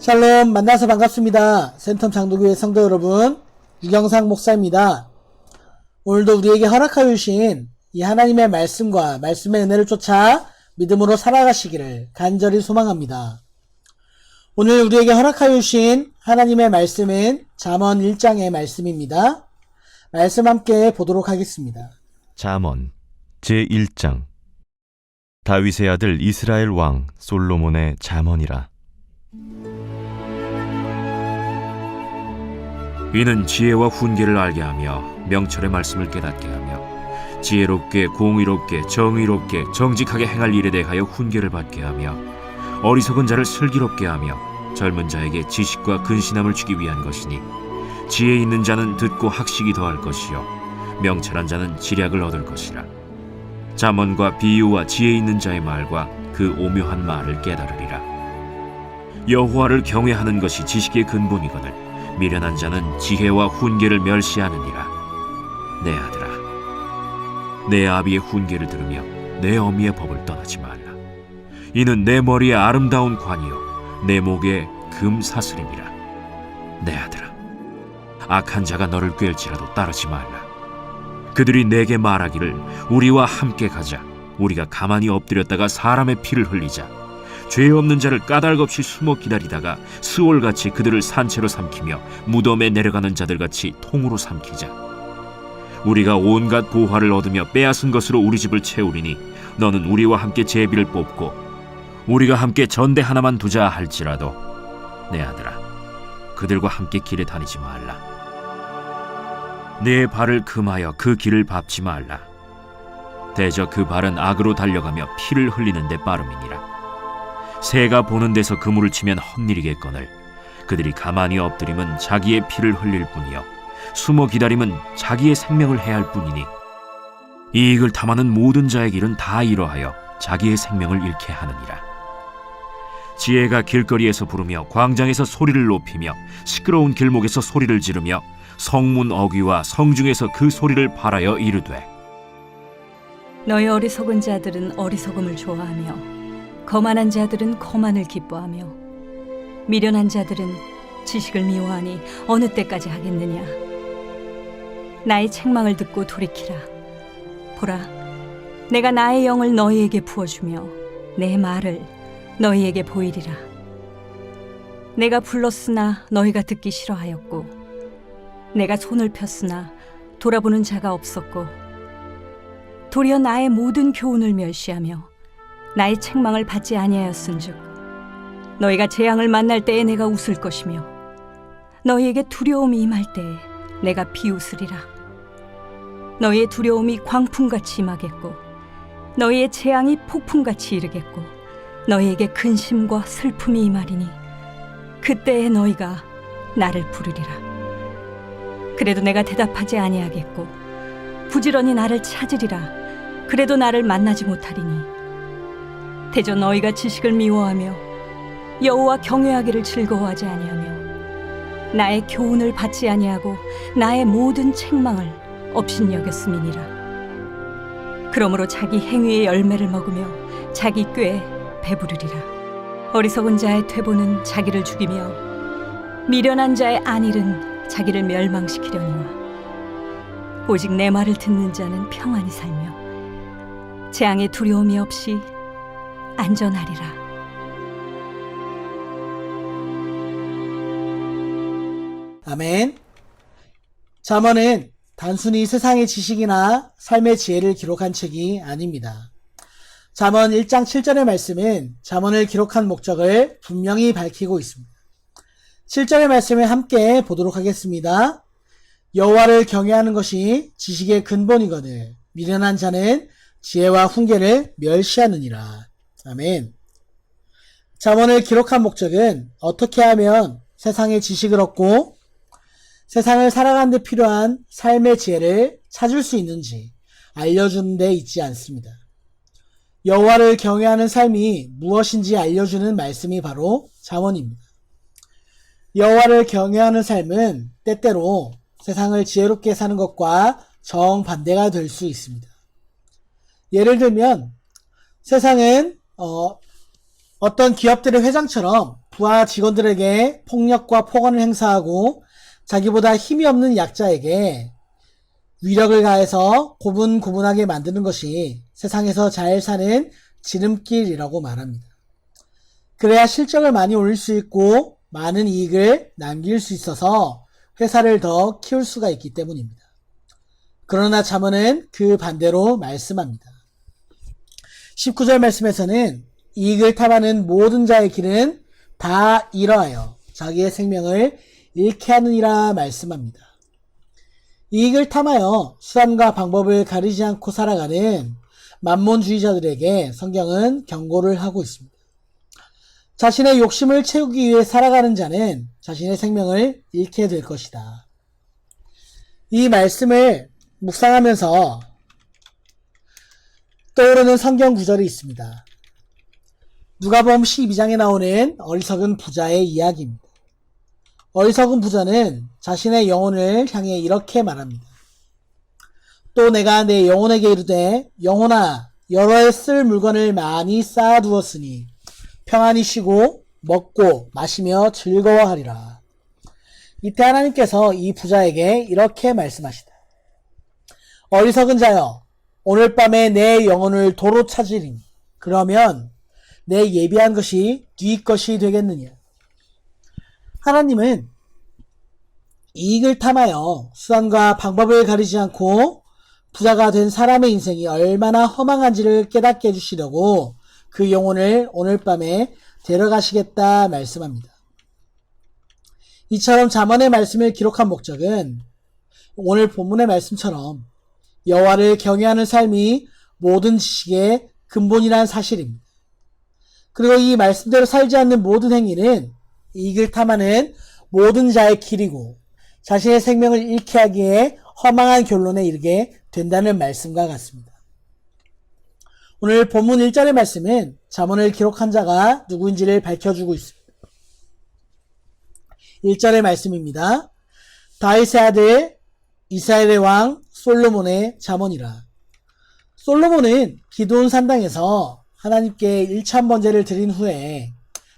샬롬, 만나서 반갑습니다. 센텀 장도교회 성도 여러분, 유경상 목사입니다. 오늘도 우리에게 허락하여 주신 이 하나님의 말씀과 말씀의 은혜를 쫓아 믿음으로 살아가시기를 간절히 소망합니다. 오늘 우리에게 허락하여 주신 하나님의 말씀은 잠언 1장의 말씀입니다. 말씀 함께 보도록 하겠습니다. 잠언 제1장. 다윗의 아들 이스라엘 왕 솔로몬의 잠언이라. 이는 지혜와 훈계를 알게 하며 명철의 말씀을 깨닫게 하며 지혜롭게 공의롭게 정의롭게 정직하게 행할 일에 대하여 훈계를 받게 하며 어리석은 자를 슬기롭게 하며 젊은 자에게 지식과 근신함을 주기 위한 것이니 지혜 있는 자는 듣고 학식이 더할 것이요 명철한 자는 지략을 얻을 것이라. 잠언과 비유와 지혜 있는 자의 말과 그 오묘한 말을 깨달으리라. 여호와를 경외하는 것이 지식의 근본이거늘 미련한 자는 지혜와 훈계를 멸시하느니라. 내 아들아, 내 아비의 훈계를 들으며 내 어미의 법을 떠나지 말라. 이는 내 머리에 아름다운 관이요 내 목에 금 사슬이니라. 내 아들아, 악한 자가 너를 꾀일지라도 따르지 말라. 그들이 내게 말하기를 우리와 함께 가자. 우리가 가만히 엎드렸다가 사람의 피를 흘리자. 죄 없는 자를 까닭없이 숨어 기다리다가 스올같이 그들을 산채로 삼키며 무덤에 내려가는 자들같이 통으로 삼키자. 우리가 온갖 보화를 얻으며 빼앗은 것으로 우리 집을 채우리니 너는 우리와 함께 제비를 뽑고 우리가 함께 전대 하나만 두자 할지라도 내 아들아, 그들과 함께 길에 다니지 말라. 네 발을 금하여 그 길을 밟지 말라. 대저 그 발은 악으로 달려가며 피를 흘리는 데 빠름이니라. 새가 보는 데서 그물을 치면 헛일이겠거늘 그들이 가만히 엎드림은 자기의 피를 흘릴 뿐이요 숨어 기다림은 자기의 생명을 해할 뿐이니 이익을 탐하는 모든 자의 길은 다 이러하여 자기의 생명을 잃게 하느니라. 지혜가 길거리에서 부르며 광장에서 소리를 높이며 시끄러운 길목에서 소리를 지르며 성문 어귀와 성중에서 그 소리를 발하여 이르되 너희 어리석은 자들은 어리석음을 좋아하며 거만한 자들은 거만을 기뻐하며 미련한 자들은 지식을 미워하니 어느 때까지 하겠느냐. 나의 책망을 듣고 돌이키라. 보라, 내가 나의 영을 너희에게 부어주며 내 말을 너희에게 보이리라. 내가 불렀으나 너희가 듣기 싫어하였고 내가 손을 폈으나 돌아보는 자가 없었고 도리어 나의 모든 교훈을 멸시하며 나의 책망을 받지 아니하였은즉 너희가 재앙을 만날 때에 내가 웃을 것이며 너희에게 두려움이 임할 때에 내가 비웃으리라. 너희의 두려움이 광풍같이 임하겠고 너희의 재앙이 폭풍같이 이르겠고 너희에게 근심과 슬픔이 임하리니 그때에 너희가 나를 부르리라. 그래도 내가 대답하지 아니하겠고 부지런히 나를 찾으리라. 그래도 나를 만나지 못하리니 대저 너희가 지식을 미워하며 여호와 경외하기를 즐거워하지 아니하며 나의 교훈을 받지 아니하고 나의 모든 책망을 업신여겼음이니라. 그러므로 자기 행위의 열매를 먹으며 자기 꾀에 배부르리라. 어리석은 자의 퇴보는 자기를 죽이며 미련한 자의 안일은 자기를 멸망시키려니와 오직 내 말을 듣는 자는 평안히 살며 재앙의 두려움이 없이 안전하리라. 아멘. 잠언은 단순히 세상의 지식이나 삶의 지혜를 기록한 책이 아닙니다. 잠언 1장 7절의 말씀은 잠언을 기록한 목적을 분명히 밝히고 있습니다. 7절의 말씀을 함께 보도록 하겠습니다. 여호와를 경외하는 것이 지식의 근본이거늘 미련한 자는 지혜와 훈계를 멸시하느니라. 아멘. 잠언을 기록한 목적은 어떻게 하면 세상의 지식을 얻고 세상을 살아가는 데 필요한 삶의 지혜를 찾을 수 있는지 알려주는 데 있지 않습니다. 여호와를 경외하는 삶이 무엇인지 알려주는 말씀이 바로 잠언입니다. 여호와를 경외하는 삶은 때때로 세상을 지혜롭게 사는 것과 정반대가 될 수 있습니다. 예를 들면 세상은 어떤 기업들의 회장처럼 부하 직원들에게 폭력과 폭언을 행사하고 자기보다 힘이 없는 약자에게 위력을 가해서 고분고분하게 만드는 것이 세상에서 잘 사는 지름길이라고 말합니다. 그래야 실적을 많이 올릴 수 있고 많은 이익을 남길 수 있어서 회사를 더 키울 수가 있기 때문입니다. 그러나 잠언은 그 반대로 말씀합니다. 19절 말씀에서는 이익을 탐하는 모든 자의 길은 다 이러하여 자기의 생명을 잃게 하느니라 말씀합니다. 이익을 탐하여 수단과 방법을 가리지 않고 살아가는 만몬주의자들에게 성경은 경고를 하고 있습니다. 자신의 욕심을 채우기 위해 살아가는 자는 자신의 생명을 잃게 될 것이다. 이 말씀을 묵상하면서 떠오르는 성경 구절이 있습니다. 누가복음 12장에 나오는 어리석은 부자의 이야기입니다. 어리석은 부자는 자신의 영혼을 향해 이렇게 말합니다. 또 내가 내 영혼에게 이르되 영혼아 여러 해 쓸 물건을 많이 쌓아두었으니 평안히 쉬고 먹고 마시며 즐거워하리라. 이때 하나님께서 이 부자에게 이렇게 말씀하시다. 어리석은 자여 오늘 밤에 내 영혼을 도로 찾으리니 그러면 내 예비한 것이 네 것이 되겠느냐. 하나님은 이익을 탐하여 수단과 방법을 가리지 않고 부자가 된 사람의 인생이 얼마나 허망한지를 깨닫게 해주시려고 그 영혼을 오늘 밤에 데려가시겠다 말씀합니다. 이처럼 잠언의 말씀을 기록한 목적은 오늘 본문의 말씀처럼 여호와를 경외하는 삶이 모든 지식의 근본이라는 사실입니다. 그리고 이 말씀대로 살지 않는 모든 행위는 이익을 탐하는 모든 자의 길이고 자신의 생명을 잃게 하기에 허망한 결론에 이르게 된다는 말씀과 같습니다. 오늘 본문 1절의 말씀은 잠언을 기록한 자가 누구인지를 밝혀주고 있습니다. 1절의 말씀입니다. 다윗의 아들 이스라엘의 왕 솔로몬의 잠언이라. 솔로몬은 기드온 산당에서 하나님께 일천번제를 드린 후에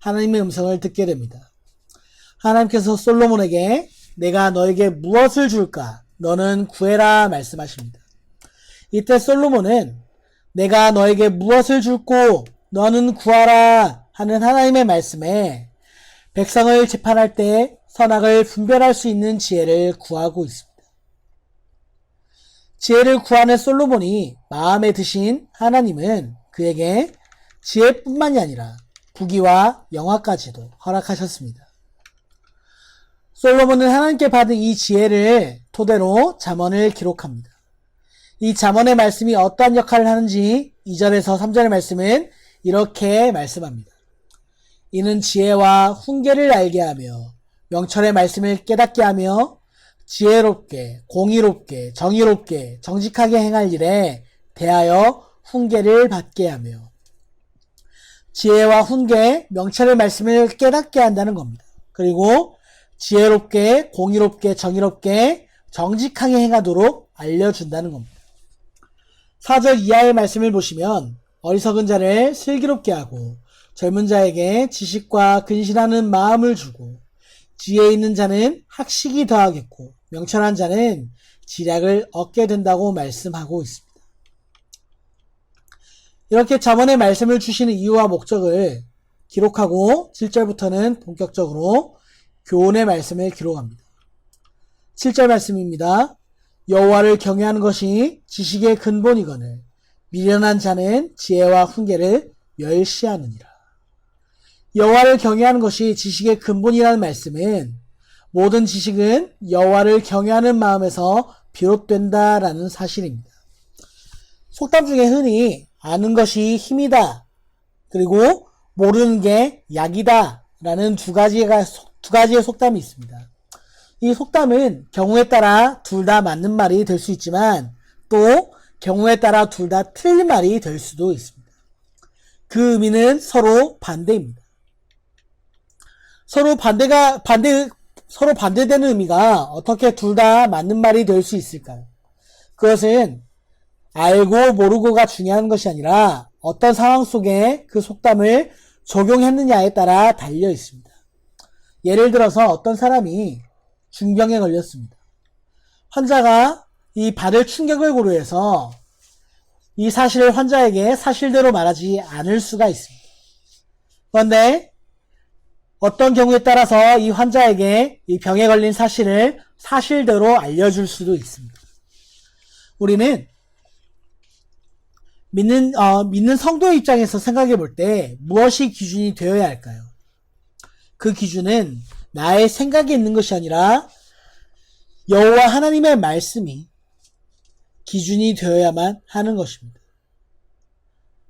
하나님의 음성을 듣게 됩니다. 하나님께서 솔로몬에게 내가 너에게 무엇을 줄까? 너는 구해라 말씀하십니다. 이때 솔로몬은 내가 너에게 무엇을 줄고 너는 구하라 하는 하나님의 말씀에 백성을 재판할 때 선악을 분별할 수 있는 지혜를 구하고 있습니다. 지혜를 구하는 솔로몬이 마음에 드신 하나님은 그에게 지혜뿐만이 아니라 부귀와 영화까지도 허락하셨습니다. 솔로몬은 하나님께 받은 이 지혜를 토대로 잠언을 기록합니다. 이 잠언의 말씀이 어떠한 역할을 하는지 2절에서 3절의 말씀은 이렇게 말씀합니다. 이는 지혜와 훈계를 알게 하며 명철의 말씀을 깨닫게 하며 지혜롭게 공의롭게 정의롭게 정직하게 행할 일에 대하여 훈계를 받게 하며 지혜와 훈계, 명철의 말씀을 깨닫게 한다는 겁니다. 그리고 지혜롭게 공의롭게 정의롭게 정직하게 행하도록 알려준다는 겁니다. 4절 이하의 말씀을 보시면 어리석은 자를 슬기롭게 하고 젊은 자에게 지식과 근신하는 마음을 주고 지혜 있는 자는 학식이 더하겠고 명철한 자는 지략을 얻게 된다고 말씀하고 있습니다. 이렇게 잠언의 말씀을 주시는 이유와 목적을 기록하고 7절부터는 본격적으로 교훈의 말씀을 기록합니다. 7절 말씀입니다. 여호와를 경외하는 것이 지식의 근본이거늘 미련한 자는 지혜와 훈계를 멸시하느니라. 여호와를 경외하는 것이 지식의 근본이라는 말씀은 모든 지식은 여호와를 경외하는 마음에서 비롯된다라는 사실입니다. 속담 중에 흔히 아는 것이 힘이다 그리고 모르는 게 약이다 라는 두 가지의 속담이 있습니다. 이 속담은 경우에 따라 둘 다 맞는 말이 될 수 있지만 또 경우에 따라 둘 다 틀린 말이 될 수도 있습니다. 그 의미는 서로 반대입니다. 서로 반대되는 의미가 어떻게 둘 다 맞는 말이 될 수 있을까요? 그것은 알고 모르고가 중요한 것이 아니라 어떤 상황 속에 그 속담을 적용했느냐에 따라 달려 있습니다. 예를 들어서 어떤 사람이 중병에 걸렸습니다. 환자가 이 받을 충격을 고려해서 이 사실을 환자에게 사실대로 말하지 않을 수가 있습니다. 그런데 어떤 경우에 따라서 이 환자에게 이 병에 걸린 사실을 사실대로 알려줄 수도 있습니다. 우리는 믿는 성도의 입장에서 생각해 볼 때 무엇이 기준이 되어야 할까요? 그 기준은 나의 생각이 있는 것이 아니라 여호와 하나님의 말씀이 기준이 되어야만 하는 것입니다.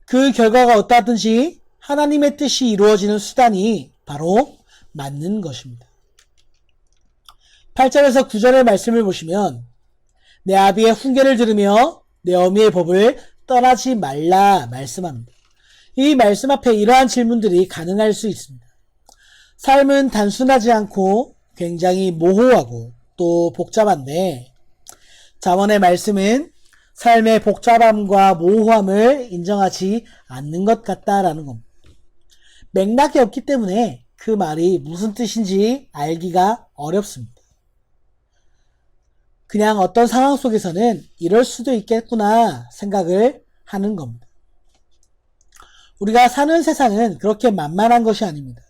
그 결과가 어떠하든지 하나님의 뜻이 이루어지는 수단이 바로 맞는 것입니다. 8절에서 9절의 말씀을 보시면 내 아비의 훈계를 들으며 내 어미의 법을 떠나지 말라 말씀합니다. 이 말씀 앞에 이러한 질문들이 가능할 수 있습니다. 삶은 단순하지 않고 굉장히 모호하고 또 복잡한데 잠언의 말씀은 삶의 복잡함과 모호함을 인정하지 않는 것 같다라는 겁니다. 맥락이 없기 때문에 그 말이 무슨 뜻인지 알기가 어렵습니다. 그냥 어떤 상황 속에서는 이럴 수도 있겠구나 생각을 하는 겁니다. 우리가 사는 세상은 그렇게 만만한 것이 아닙니다.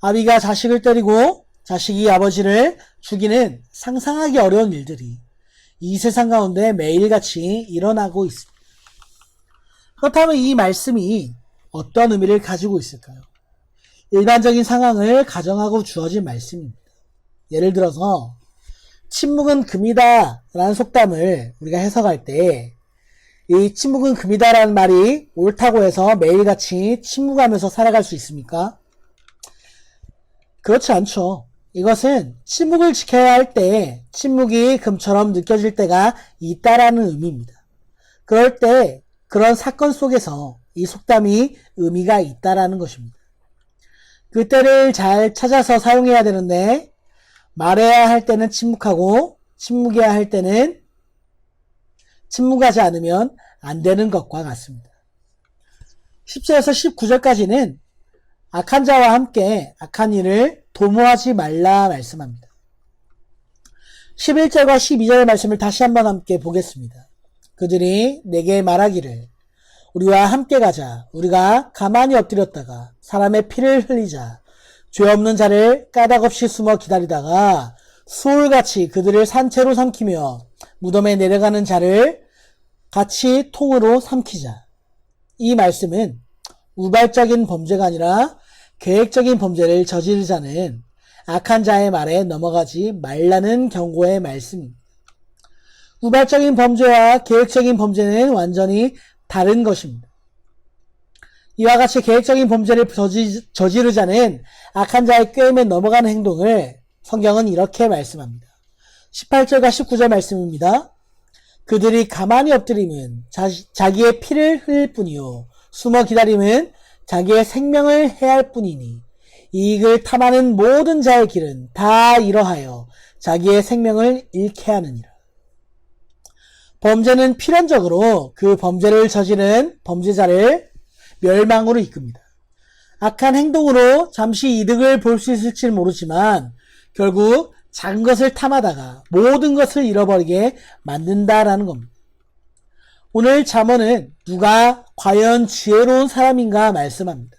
아비가 자식을 때리고 자식이 아버지를 죽이는 상상하기 어려운 일들이 이 세상 가운데 매일같이 일어나고 있습니다. 그렇다면 이 말씀이 어떤 의미를 가지고 있을까요? 일반적인 상황을 가정하고 주어진 말씀입니다. 예를 들어서 침묵은 금이다 라는 속담을 우리가 해석할 때 이 침묵은 금이다 라는 말이 옳다고 해서 매일같이 침묵하면서 살아갈 수 있습니까? 그렇지 않죠. 이것은 침묵을 지켜야 할 때 침묵이 금처럼 느껴질 때가 있다라는 의미입니다. 그럴 때 그런 사건 속에서 이 속담이 의미가 있다라는 것입니다. 그때를 잘 찾아서 사용해야 되는데 말해야 할 때는 침묵하고 침묵해야 할 때는 침묵하지 않으면 안 되는 것과 같습니다. 10절에서 19절까지는 악한 자와 함께 악한 일을 도모하지 말라 말씀합니다. 11절과 12절의 말씀을 다시 한번 함께 보겠습니다. 그들이 내게 말하기를 우리와 함께 가자. 우리가 가만히 엎드렸다가 사람의 피를 흘리자. 죄 없는 자를 까닭없이 숨어 기다리다가 수울같이 그들을 산채로 삼키며 무덤에 내려가는 자를 같이 통으로 삼키자. 이 말씀은 우발적인 범죄가 아니라 계획적인 범죄를 저지르자는 악한 자의 말에 넘어가지 말라는 경고의 말씀입니다. 우발적인 범죄와 계획적인 범죄는 완전히 다른 것입니다. 이와 같이 계획적인 범죄를 저지르자는 악한 자의 꾀임에 넘어가는 행동을 성경은 이렇게 말씀합니다. 18절과 19절 말씀입니다. 그들이 가만히 엎드리면 자기의 피를 흘릴 뿐이요 숨어 기다림은 자기의 생명을 해할 뿐이니 이익을 탐하는 모든 자의 길은 다 이러하여 자기의 생명을 잃게 하느니라. 범죄는 필연적으로 그 범죄를 저지른 범죄자를 멸망으로 이끕니다. 악한 행동으로 잠시 이득을 볼 수 있을지 모르지만 결국 작은 것을 탐하다가 모든 것을 잃어버리게 만든다라는 겁니다. 오늘 잠언은 누가 과연 지혜로운 사람인가 말씀합니다.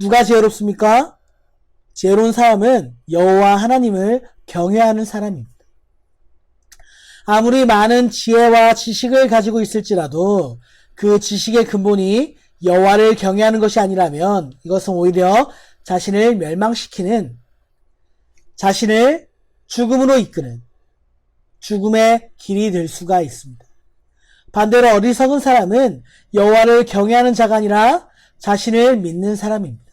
누가 지혜롭습니까? 지혜로운 사람은 여호와 하나님을 경외하는 사람입니다. 아무리 많은 지혜와 지식을 가지고 있을지라도 그 지식의 근본이 여호와를 경외하는 것이 아니라면 이것은 오히려 자신을 멸망시키는, 자신을 죽음으로 이끄는 죽음의 길이 될 수가 있습니다. 반대로 어리석은 사람은 여호와를 경외하는 자가 아니라 자신을 믿는 사람입니다.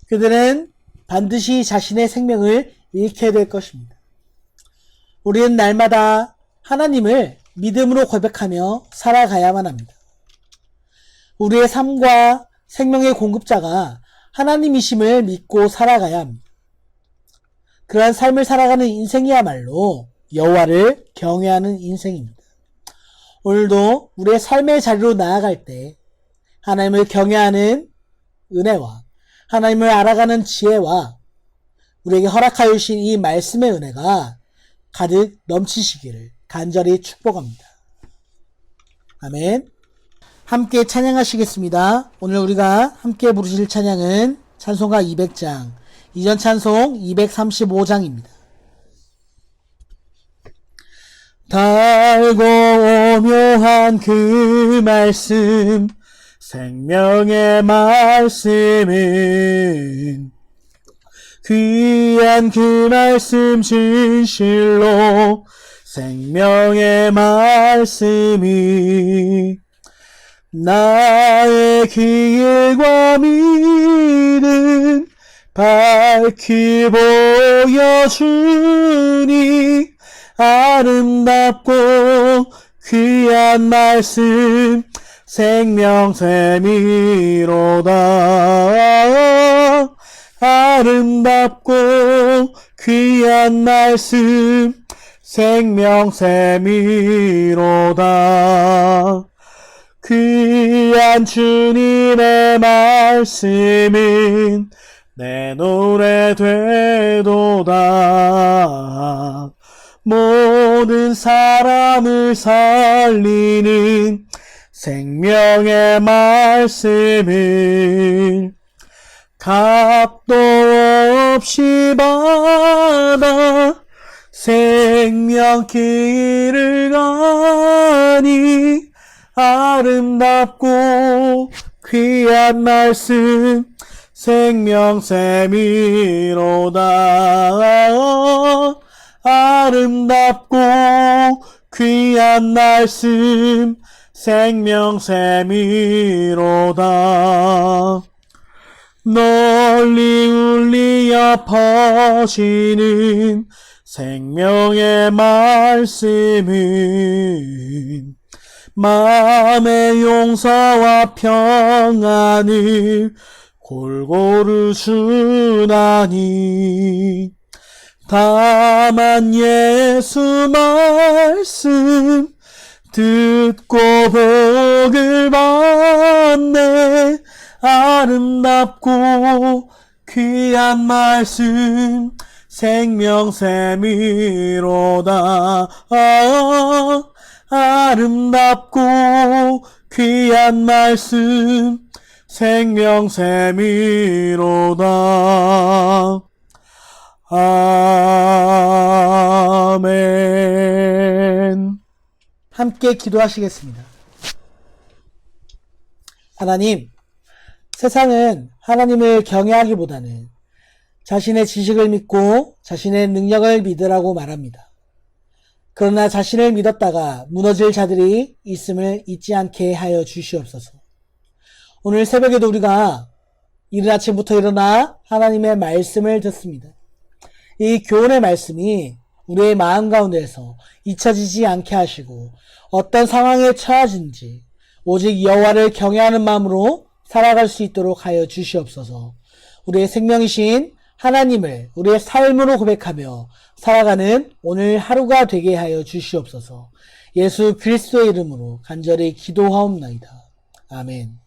그들은 반드시 자신의 생명을 잃게 될 것입니다. 우리는 날마다 하나님을 믿음으로 고백하며 살아가야만 합니다. 우리의 삶과 생명의 공급자가 하나님이심을 믿고 살아가야 합니다. 그러한 삶을 살아가는 인생이야말로 여호와를 경외하는 인생입니다. 오늘도 우리의 삶의 자리로 나아갈 때 하나님을 경외하는 은혜와 하나님을 알아가는 지혜와 우리에게 허락하여 주신 이 말씀의 은혜가 가득 넘치시기를 간절히 축복합니다. 아멘. 함께 찬양하시겠습니다. 오늘 우리가 함께 부르실 찬양은 찬송가 200장, 이전 찬송 235장입니다. 달고 오묘한 그 말씀, 생명의 말씀은 귀한 그 말씀 진실로 생명의 말씀이 나의 길과 믿음 밝히 보여주니 아름답고 귀한 말씀 생명샘이로다. 아름답고 귀한 말씀 생명샘이로다. 귀한 주님의 말씀은 내 노래 되도다. 모든 사람을 살리는 생명의 말씀을 값도 없이 받아 생명 길을 가니 아름답고 귀한 말씀 생명샘이로다. 아름답고 귀한 말씀 생명샘이로다. 널리 울리어 퍼지는 생명의 말씀은 마음의 용서와 평안을 골고루 주나니 다만 예수 말씀 듣고 복을 받네. 아름답고 귀한 말씀 생명샘이로다. 아름답고 귀한 말씀 생명샘이로다. 아멘. 함께 기도하시겠습니다. 하나님, 세상은 하나님을 경외하기보다는 자신의 지식을 믿고 자신의 능력을 믿으라고 말합니다. 그러나 자신을 믿었다가 무너질 자들이 있음을 잊지 않게 하여 주시옵소서. 오늘 새벽에도 우리가 이른 아침부터 일어나 하나님의 말씀을 듣습니다. 이 교훈의 말씀이 우리의 마음 가운데에서 잊혀지지 않게 하시고 어떤 상황에 처하든지 오직 여호와를 경외하는 마음으로 살아갈 수 있도록 하여 주시옵소서. 우리의 생명이신 하나님을 우리의 삶으로 고백하며 살아가는 오늘 하루가 되게 하여 주시옵소서. 예수 그리스도의 이름으로 간절히 기도하옵나이다. 아멘.